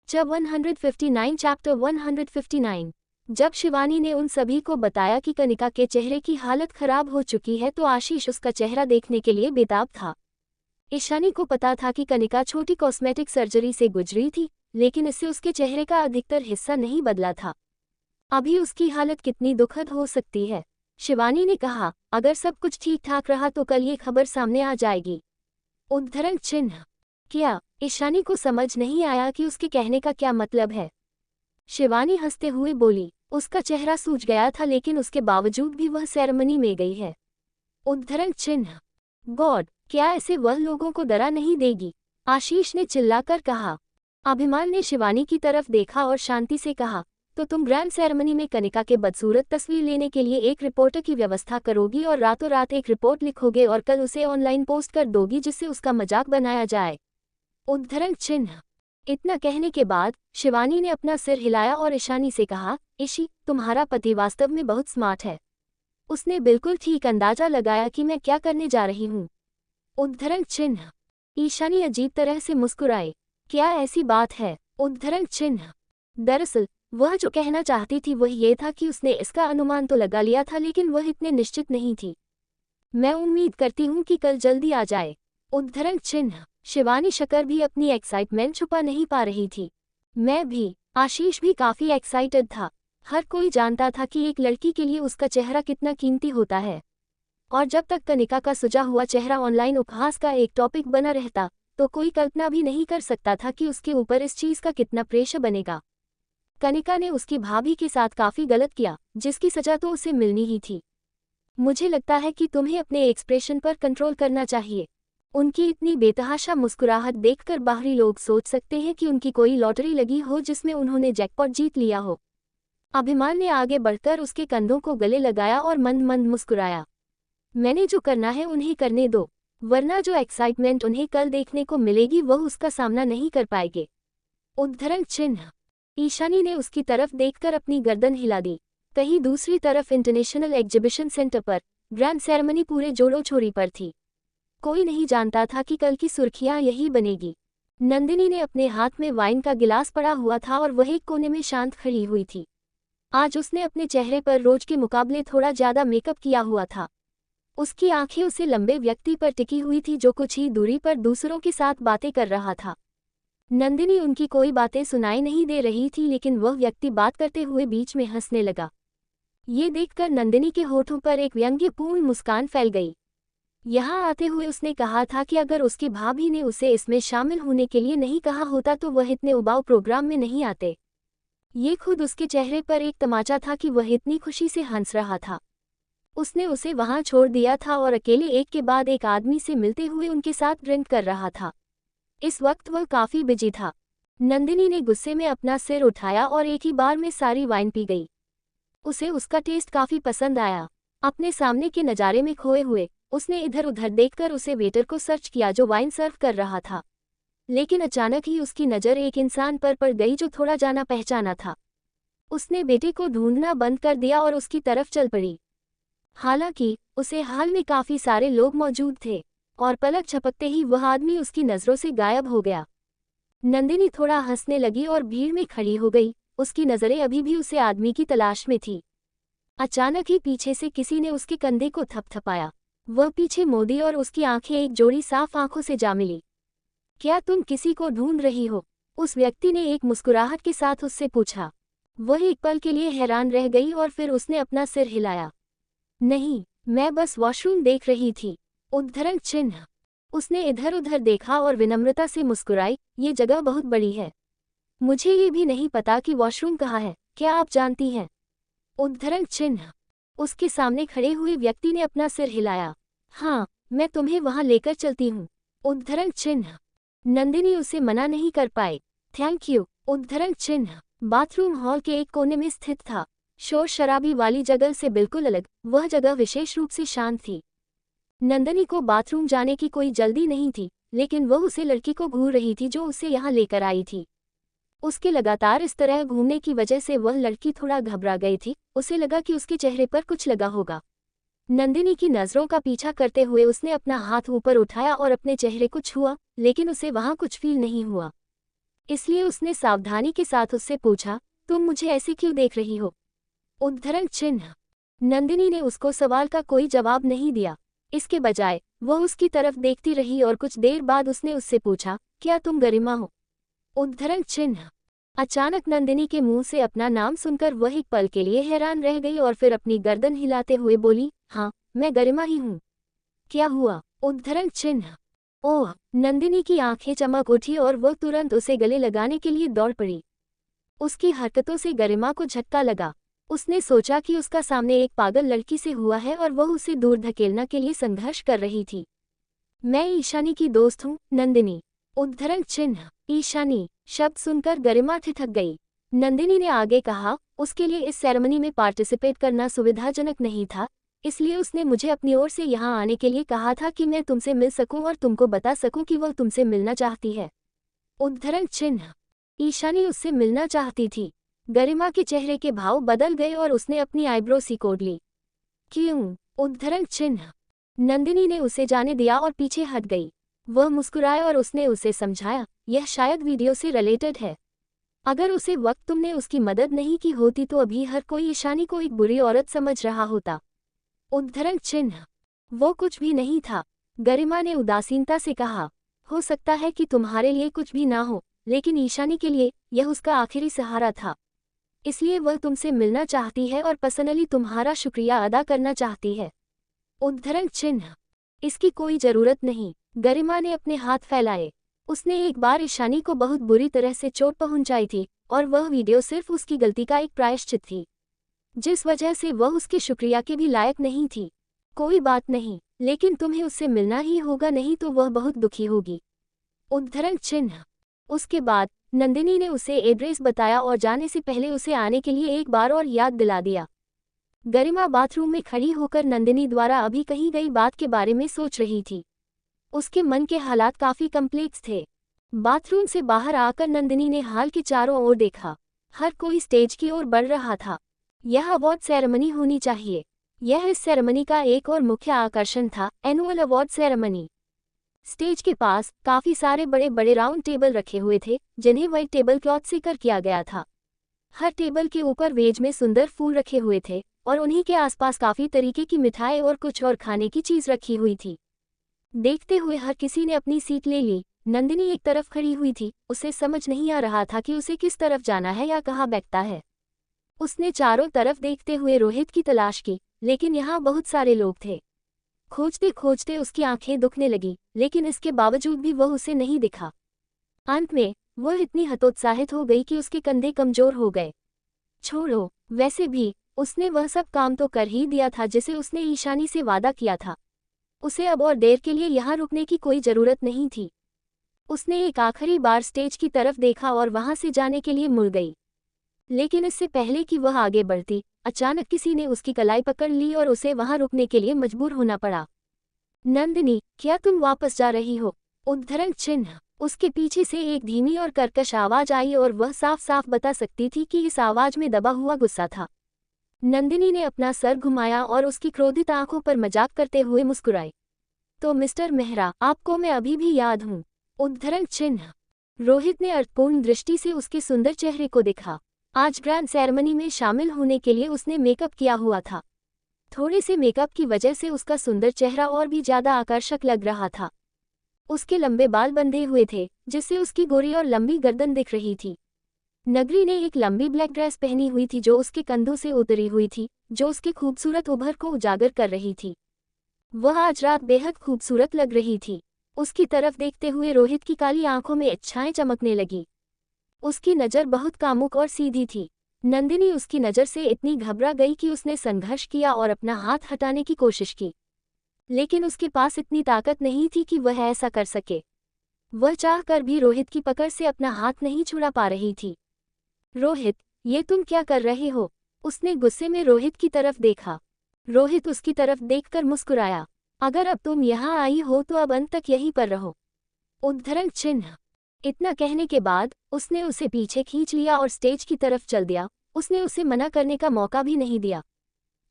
Chapter 159। जब शिवानी ने उन सभी को बताया कि कनिका के चेहरे की हालत खराब हो चुकी है तो आशीष उसका चेहरा देखने के लिए बेताब था। ईशानी को पता था कि कनिका छोटी कॉस्मेटिक सर्जरी से गुजरी थी, लेकिन इससे उसके चेहरे का अधिकतर हिस्सा नहीं बदला था। अभी उसकी हालत कितनी दुखद हो सकती है। शिवानी ने कहा, अगर सब कुछ ठीक ठाक रहा तो कल ये खबर सामने आ जाएगी। उद्धरण चिन्ह। क्या? ईशानी को समझ नहीं आया कि उसके कहने का क्या मतलब है। शिवानी हंसते हुए बोली, उसका चेहरा सूज गया था लेकिन उसके बावजूद भी वह सेरेमनी में गई है। उद्धरण चिन्ह। गॉड, क्या ऐसे वह लोगों को डरा नहीं देगी? आशीष ने चिल्लाकर कहा। अभिमान ने शिवानी की तरफ देखा और शांति से कहा, तो तुम ग्रैंड सेरेमनी में कनिका के बदसूरत तस्वीर लेने के लिए एक रिपोर्टर की व्यवस्था करोगी और रातों रात एक रिपोर्ट लिखोगे और कल उसे ऑनलाइन पोस्ट कर दोगी जिससे उसका मजाक बनाया जाए। उद्धरण चिन्ह। इतना कहने के बाद शिवानी ने अपना सिर हिलाया और ईशानी से कहा, ईशी, तुम्हारा पति वास्तव में बहुत स्मार्ट है। उसने बिल्कुल ठीक अंदाजा लगाया कि मैं क्या करने जा रही हूँ। उद्धरण चिन्ह। ईशानी अजीब तरह से मुस्कुराए। क्या ऐसी बात है? उद्धरण चिन्ह। दरअसल वह जो कहना चाहती थी वह ये था कि उसने इसका अनुमान तो लगा लिया था लेकिन वह इतने निश्चित नहीं थी। मैं उम्मीद करती हूँ कि कल जल्दी आ जाए। उद्धरण चिन्ह। शिवानी शक्कर भी अपनी एक्साइटमेंट छुपा नहीं पा रही थी। मैं भी। आशीष भी काफी एक्साइटेड था। हर कोई जानता था कि एक लड़की के लिए उसका चेहरा कितना कीमती होता है, और जब तक कनिका का सुजा हुआ चेहरा ऑनलाइन उपहास का एक टॉपिक बना रहता तो कोई कल्पना भी नहीं कर सकता था कि उसके ऊपर इस चीज का कितना प्रेशर बनेगा। कनिका ने उसकी भाभी के साथ काफी गलत किया, जिसकी सजा तो उसे मिलनी ही थी। मुझे लगता है कि तुम्हें अपने एक्सप्रेशन पर कंट्रोल करना चाहिए। उनकी इतनी बेतहाशा मुस्कुराहट देखकर बाहरी लोग सोच सकते हैं कि उनकी कोई लॉटरी लगी हो जिसमें उन्होंने जैकपॉट जीत लिया हो। अभिमान ने आगे बढ़कर उसके कंधों को गले लगाया और मंद मंद मुस्कुराया। मैंने जो करना है उन्हें करने दो, वरना जो एक्साइटमेंट उन्हें कल देखने को मिलेगी वह उसका सामना नहीं कर पाएंगे। उद्धरण चिन्ह। ईशानी ने उसकी तरफ देखकर अपनी गर्दन हिला दी। कहीं दूसरी तरफ इंटरनेशनल एग्जीबिशन सेंटर पर ग्रैंड सेरेमनी पूरे जोड़ों छोरी पर थी। कोई नहीं जानता था कि कल की सुर्खियां यही बनेगी। नंदिनी ने अपने हाथ में वाइन का गिलास पड़ा हुआ था और वह एक कोने में शांत खड़ी हुई थी। आज उसने अपने चेहरे पर रोज के मुकाबले थोड़ा ज्यादा मेकअप किया हुआ था। उसकी आंखें उसे लंबे व्यक्ति पर टिकी हुई थी जो कुछ ही दूरी पर दूसरों के साथ बातें कर रहा था। नंदिनी उनकी कोई बातें सुनाई नहीं दे रही थी लेकिन वह व्यक्ति बात करते हुए बीच में हंसने लगा। ये देखकर नंदिनी के होठों पर एक व्यंग्यपूर्ण मुस्कान फैल गई। यहाँ आते हुए उसने कहा था कि अगर उसकी भाभी ने उसे इसमें शामिल होने के लिए नहीं कहा होता तो वह इतने उबाऊ प्रोग्राम में नहीं आते। ये खुद उसके चेहरे पर एक तमाचा था कि वह इतनी खुशी से हंस रहा था। उसने उसे वहां छोड़ दिया था और अकेले एक के बाद एक आदमी से मिलते हुए उनके साथ ड्रिंक कर रहा था। इस वक्त वह काफी बिजी था। नंदिनी ने गुस्से में अपना सिर उठाया और एक ही बार में सारी वाइन पी गई। उसे उसका टेस्ट काफी पसंद आया। अपने सामने के नज़ारे में खोए हुए उसने इधर उधर देखकर उसे वेटर को सर्च किया जो वाइन सर्व कर रहा था, लेकिन अचानक ही उसकी नज़र एक इंसान पर पड़ गई जो थोड़ा जाना पहचाना था। उसने बेटे को ढूंढना बंद कर दिया और उसकी तरफ चल पड़ी। हालांकि उसे हाल में काफी सारे लोग मौजूद थे और पलक झपकते ही वह आदमी उसकी नज़रों से गायब हो गया। नंदिनी थोड़ा हंसने लगी और भीड़ में खड़ी हो गई। उसकी नज़रें अभी भी उसे आदमी की तलाश में थी। अचानक ही पीछे से किसी ने उसके कंधे को थपथपाया। वह पीछे मोड़ी और उसकी आंखें एक जोड़ी साफ आंखों से जा मिली। क्या तुम किसी को ढूंढ रही हो? उस व्यक्ति ने एक मुस्कुराहट के साथ उससे पूछा। वह एक पल के लिए हैरान रह गई और फिर उसने अपना सिर हिलाया। नहीं, मैं बस वॉशरूम देख रही थी। उद्धरण चिन्ह। उसने इधर उधर देखा और विनम्रता से मुस्कुराई। ये जगह बहुत बड़ी है। मुझे ये भी नहीं पता कि वॉशरूम कहाँ है, क्या आप जानती हैं? उद्धरण चिन्ह। उसके सामने खड़े हुए व्यक्ति ने अपना सिर हिलाया। हाँ, मैं तुम्हें वहां लेकर चलती हूँ। उद्धरण चिन्ह। नंदिनी उसे मना नहीं कर पाई। Thank you. उद्धरण चिन्ह। बाथरूम हॉल के एक कोने में स्थित था। शोर शराबी वाली जगह से बिल्कुल अलग, वह जगह विशेष रूप से शांत थी। नंदिनी को बाथरूम जाने की कोई जल्दी नहीं थी, लेकिन वह उसे लड़की को घूर रही थी जो उसे यहाँ लेकर आई थी। उसके लगातार इस तरह घूमने की वजह से वह लड़की थोड़ा घबरा गई थी। उसे लगा कि उसके चेहरे पर कुछ लगा होगा। नंदिनी की नज़रों का पीछा करते हुए उसने अपना हाथ ऊपर उठाया और अपने चेहरे को छुआ, लेकिन उसे वहां कुछ फील नहीं हुआ। इसलिए उसने सावधानी के साथ उससे पूछा, तुम मुझे ऐसे क्यों देख रही हो? उद्धरण चिन्ह। नंदिनी ने उसको सवाल का कोई जवाब नहीं दिया। इसके बजाय वह उसकी तरफ देखती रही और कुछ देर बाद उसने उससे पूछा, क्या तुम गरिमा हो? उद्धरण चिन्ह। अचानक नंदिनी के मुंह से अपना नाम सुनकर वह एक पल के लिए हैरान रह गई और फिर अपनी गर्दन हिलाते हुए बोली, हाँ, मैं गरिमा ही हूँ। क्या हुआ? उद्धरण चिन्ह। ओह! नंदिनी की आंखें चमक उठी और वह तुरंत उसे गले लगाने के लिए दौड़ पड़ी। उसकी हरकतों से गरिमा को झटका लगा। उसने सोचा कि उसका सामने एक पागल लड़की से हुआ है और वह उसे दूर धकेलने के लिए संघर्ष कर रही थी। मैं ईशानी की दोस्त हूँ, नंदिनी। उद्धरण चिन्ह। ईशानी शब्द सुनकर गरिमा ठिठक गई। नंदिनी ने आगे कहा, उसके लिए इस सेरेमनी में पार्टिसिपेट करना सुविधाजनक नहीं था, इसलिए उसने मुझे अपनी ओर से यहाँ आने के लिए कहा था कि मैं तुमसे मिल सकूं और तुमको बता सकूं कि वह तुमसे मिलना चाहती है। उद्धरण चिन्ह। ईशानी उससे मिलना चाहती थी। गरिमा के चेहरे के भाव बदल गए और उसने अपनी आईब्रो सिकोड़ ली। क्यों? उद्धरण चिन्ह। नंदिनी ने उसे जाने दिया और पीछे हट गई। वह मुस्कुराया और उसने उसे समझाया, यह शायद वीडियो से रिलेटेड है। अगर उसे वक्त तुमने उसकी मदद नहीं की होती तो अभी हर कोई ईशानी को एक बुरी औरत समझ रहा होता। उद्धरण चिन्ह। वो कुछ भी नहीं था। गरिमा ने उदासीनता से कहा, हो सकता है कि तुम्हारे लिए कुछ भी ना हो, लेकिन ईशानी के लिए यह उसका आखिरी सहारा था। इसलिए वह तुमसे मिलना चाहती है और पर्सनली तुम्हारा शुक्रिया अदा करना चाहती है। उद्धरण चिन्ह। इसकी कोई जरूरत नहीं। गरिमा ने अपने हाथ फैलाए। उसने एक बार ईशानी को बहुत बुरी तरह से चोट पहुंचाई थी और वह वीडियो सिर्फ उसकी गलती का एक प्रायश्चित थी, जिस वजह से वह उसके शुक्रिया के भी लायक नहीं थी। कोई बात नहीं, लेकिन तुम्हें उससे मिलना ही होगा, नहीं तो वह बहुत दुखी होगी। उद्धरण चिन्ह। उसके बाद नंदिनी ने उसे एड्रेस बताया और जाने से पहले उसे आने के लिए एक बार और याद दिला दिया। गरिमा बाथरूम में खड़ी होकर नंदिनी द्वारा अभी कही गई बात के बारे में सोच रही थी। उसके मन के हालात काफी कम्प्लेक्स थे। बाथरूम से बाहर आकर नंदिनी ने हाल के चारों ओर देखा। हर कोई स्टेज की ओर बढ़ रहा था। यह अवार्ड सेरेमनी होनी चाहिए। यह इस सेरेमनी का एक और मुख्य आकर्षण था, एनुअल अवार्ड सेरेमनी। स्टेज के पास काफी सारे बड़े बड़े राउंड टेबल रखे हुए थे, जिन्हें व्हाइट टेबल क्लॉथ से कर किया गया था। हर टेबल के ऊपर वेज में सुंदर फूल रखे हुए थे और उन्हीं के आसपास काफी तरीके की मिठाई और कुछ और खाने की चीज रखी हुई थी। देखते हुए हर किसी ने अपनी सीट ले ली। नंदिनी एक तरफ खड़ी हुई थी। उसे समझ नहीं आ रहा था कि उसे किस तरफ जाना है या कहाँ बैठता है। उसने चारों तरफ देखते हुए रोहित की तलाश की, लेकिन यहाँ बहुत सारे लोग थे। खोजते खोजते उसकी आंखें दुखने लगी, लेकिन इसके बावजूद भी वह उसे नहीं दिखा। अंत में वह इतनी हतोत्साहित हो गई कि उसके कंधे कमजोर हो गए। छोड़ो, वैसे भी उसने वह सब काम तो कर ही दिया था जिसे उसने ईशानी से वादा किया था। उसे अब और देर के लिए यहाँ रुकने की कोई जरूरत नहीं थी। उसने एक आखिरी बार स्टेज की तरफ देखा और वहां से जाने के लिए मुड़ गई। लेकिन इससे पहले कि वह आगे बढ़ती, अचानक किसी ने उसकी कलाई पकड़ ली और उसे वहां रुकने के लिए मजबूर होना पड़ा। नंदिनी, क्या तुम वापस जा रही हो? उद्धरण चिन्ह। उसके पीछे से एक धीमी और कर्कश आवाज आई और वह साफ साफ बता सकती थी कि इस आवाज में दबा हुआ गुस्सा था। नंदिनी ने अपना सर घुमाया और उसकी क्रोधित आंखों पर मजाक करते हुए मुस्कुराई। तो मिस्टर मेहरा, आपको मैं अभी भी याद हूँ। उद्धरण चिन्ह। रोहित ने अर्थपूर्ण दृष्टि से उसके सुंदर चेहरे को देखा। आज ग्रैंड सेरेमनी में शामिल होने के लिए उसने मेकअप किया हुआ था। थोड़े से मेकअप की वजह से उसका सुंदर चेहरा और भी ज्यादा आकर्षक लग रहा था। उसके लंबे बाल बंधे हुए थे, जिससे उसकी गोरी और लंबी गर्दन दिख रही थी। नगरी ने एक लंबी ब्लैक ड्रेस पहनी हुई थी जो उसके कंधों से उतरी हुई थी, जो उसके खूबसूरत उभर को उजागर कर रही थी। वह आज रात बेहद खूबसूरत लग रही थी। उसकी तरफ देखते हुए रोहित की काली आंखों में इच्छाएं चमकने लगी। उसकी नज़र बहुत कामुक और सीधी थी। नंदिनी उसकी नज़र से इतनी घबरा गई कि उसने संघर्ष किया और अपना हाथ हटाने की कोशिश की, लेकिन उसके पास इतनी ताकत नहीं थी कि वह ऐसा कर सके। वह चाहकर भी रोहित की पकड़ से अपना हाथ नहीं छुड़ा पा रही थी। रोहित, ये तुम क्या कर रहे हो? उसने गुस्से में रोहित की तरफ देखा। रोहित उसकी तरफ देखकर मुस्कुराया। अगर अब तुम यहाँ आई हो तो अब अंत तक यहीं पर रहो। उद्धरण चिन्ह। इतना कहने के बाद उसने उसे पीछे खींच लिया और स्टेज की तरफ चल दिया। उसने उसे मना करने का मौका भी नहीं दिया।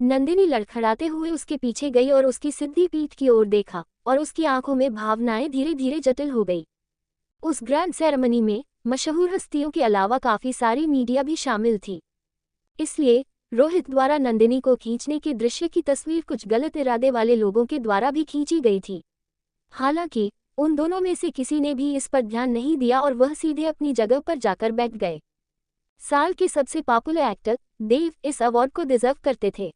नंदिनी लड़खड़ाते हुए उसके पीछे गई और उसकी सीधी पीठ की ओर देखा और उसकी आंखों में भावनाएं धीरे धीरे जटिल हो गई। उस ग्रैंड सेरेमनी में मशहूर हस्तियों के अलावा काफ़ी सारी मीडिया भी शामिल थी। इसलिए रोहित द्वारा नंदिनी को खींचने के दृश्य की तस्वीर कुछ गलत इरादे वाले लोगों के द्वारा भी खींची गई थी। हालांकि उन दोनों में से किसी ने भी इस पर ध्यान नहीं दिया और वह सीधे अपनी जगह पर जाकर बैठ गए। साल के सबसे पॉपुलर एक्टर देव इस अवार्ड को डिजर्व करते थे।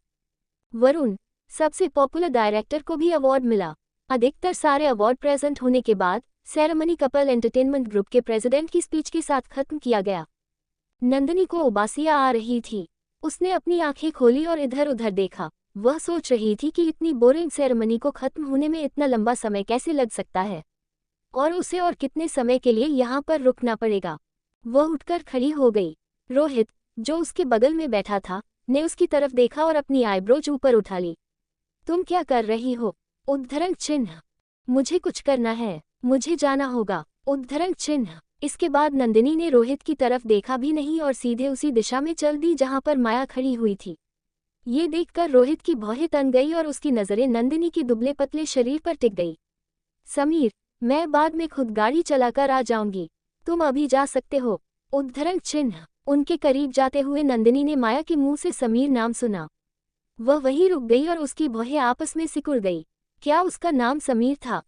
वरुण सबसे पॉपुलर डायरेक्टर को भी अवार्ड मिला। अधिकतर सारे अवार्ड प्रेजेंट होने के बाद सेरेमनी कपल एंटरटेनमेंट ग्रुप के प्रेसिडेंट की स्पीच के साथ खत्म किया गया। नंदिनी को उबासियां आ रही थी। उसने अपनी आंखें खोली और इधर उधर देखा। वह सोच रही थी कि इतनी बोरिंग सेरेमनी को खत्म होने में इतना लंबा समय कैसे लग सकता है और उसे और कितने समय के लिए यहाँ पर रुकना पड़ेगा। वह उठकर खड़ी हो गई। रोहित जो उसके बगल में बैठा था ने उसकी तरफ देखा और अपनी आईब्रोज ऊपर उठा ली। तुम क्या कर रही हो? उद्धरण चिन्ह। मुझे कुछ करना है, मुझे जाना होगा। उद्धरण चिन्ह। इसके बाद नंदिनी ने रोहित की तरफ देखा भी नहीं और सीधे उसी दिशा में चल दी जहां पर माया खड़ी हुई थी। ये देखकर रोहित की भौहें तन गई और उसकी नजरें नंदिनी के दुबले पतले शरीर पर टिक गई। समीर, मैं बाद में खुद गाड़ी चलाकर आ जाऊंगी, तुम अभी जा सकते हो। उद्धरण चिन्ह। उनके करीब जाते हुए नंदिनी ने माया के मुंह से समीर नाम सुना। वह वहीं रुक गई और उसकी भौहें आपस में सिकुड़ गई। क्या उसका नाम समीर था?